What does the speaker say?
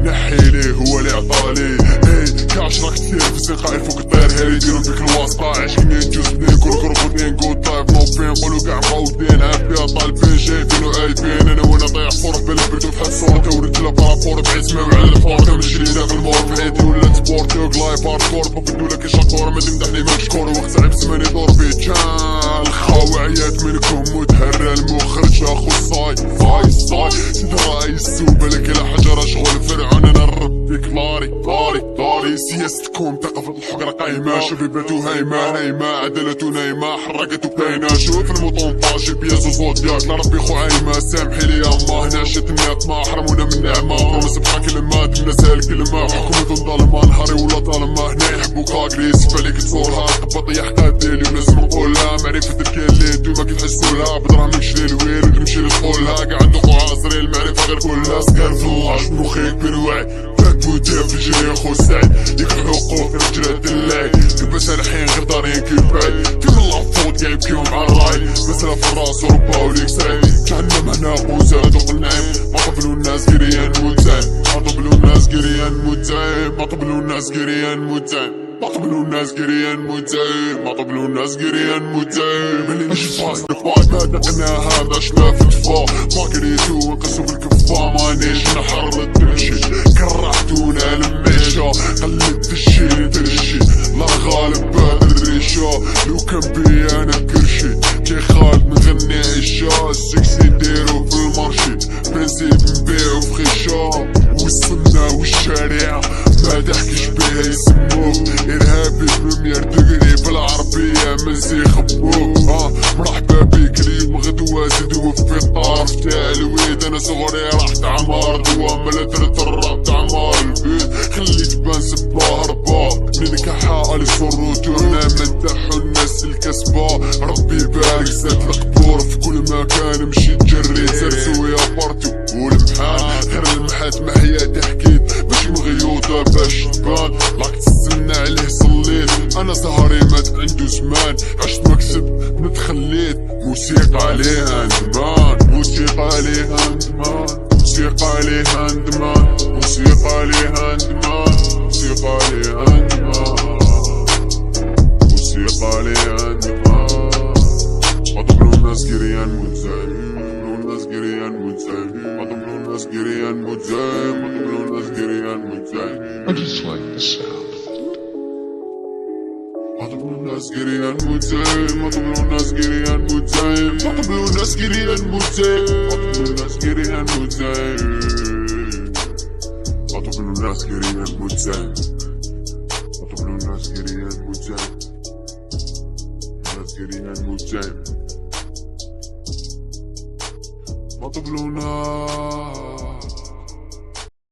نحي ليه هو اللي عطالي. كاش راك كتير في سقاي فوق الطير هاري ديرو بيك الواسطة عايش كيما جوز بنين كل كروكودين جود لايف نو بين قولو قاع مقودين عافية طالبين شايفين وعايبين انا وانا ضايع فورك بلا بردو بحال صورة ورجلة بارابور بعزمة وعلى الفور تمشي لينا في المور في حياتي ولا سبورت يوك لايف هاردكور بوبدو لك شاكورة ما تمدحني ما تشكور وقت عيب زماني دور بيت الخاوعيات منكم متهرى المخرج اخو الصاي صاي سيد الرئيس بالك الى حجر شغل فرعون انا نربيك طاري سياستكم ثقافة الحقرة قايمة شبيبات هايمة عدالة نايمة حركت باينة شوف المطونطاج بيازو زودياك لا ربي خو عايمة سامحي لي ياما هنا شت النيات ما حرمونا من نعمة برومس بقى كلمات من سال كلمة حكومة ظالمة نهاري ولا طالما هنا يحبوك اجريسيف عليك تصورها قبط يحتاج ديلي ولازم نقولها معرفة الكلي انتو ما كتحسولها بدراهم يشري الويل ونمشي لدخولها قاع عندكو عاصري المعرفة غير كلها سكر في الله شنو خيك بالوعي توديها في الجري خو سعد يك حقوق رجال دلاي كيفاش الحين غير دارين كيفاي كيما الله فوت قاعد يبكيو مع الراي مسألة في الراس وربا وليك سعيد جهنم هنا قوزة دوق النعيم ما طبلو الناس قريان متزاين ما طبلو الناس قريان متزاين ما طبلو الناس قريان متزاين ما طبلو الناس قريان متزاين ما طبلو الناس قريان متزاين ملي نجي باس دفاع ما دقنا هذا شنا في الدفاع ما قريتو ونقصو بالكفا مانيش نحرر كلشي كرهتونا الميشا قلدت الشي ترشي لا غالب بهاد الريشة لو كان بي انا كرشي كي خالد نغني عيشة السكسي نديرو في المارشي بنزيد نبيعو في خيشة وصلنا والشارع ما ضحكش بيها يسموك ارهابي ب100 دقري بالعربية منسي يخبوك مرحبا بيك اليوم غدوة زيدو في الطرف تاع الويد انا صغري راح تعمار دوام لا درت الراب تعمار البيت خليت بان سبا هربا منين كحا علي صروتو هنا مدحو الناس الكسبة ربي يبارك زاد القبور في كل مكان مشيت جريت سرسو يا بارتو والمحال غير المحات ما حياتي حكيت ماشي مغيوطة باش تبان راك تستنى عليه صليت انا سهري مات عندو زمان عشت مكسب نتخليت موسيقى عليها ندمان موسيقى عليها ندمان موسيقى عليها ندمان موسيقى عليها ندمان موسيقى عليها ندمان موسيقى عليها ندمان ما طبلو الناس قريان متزاين ما طبلو الناس قريان متزاين ما طبلو الناس قريان متزاين ما طبلو الناس قريان متزاين I just like the sound ما طبلو الناس قريان متزاين ما طبلو الناس قريان متزاين ما طبلو الناس قريان متزاين ما طبلو الناس قريان متزاين ما طبلو الناس قريان متزاين ما طبلو الناس قريان متزاين الناس قريان متزاين ما طبلو الناس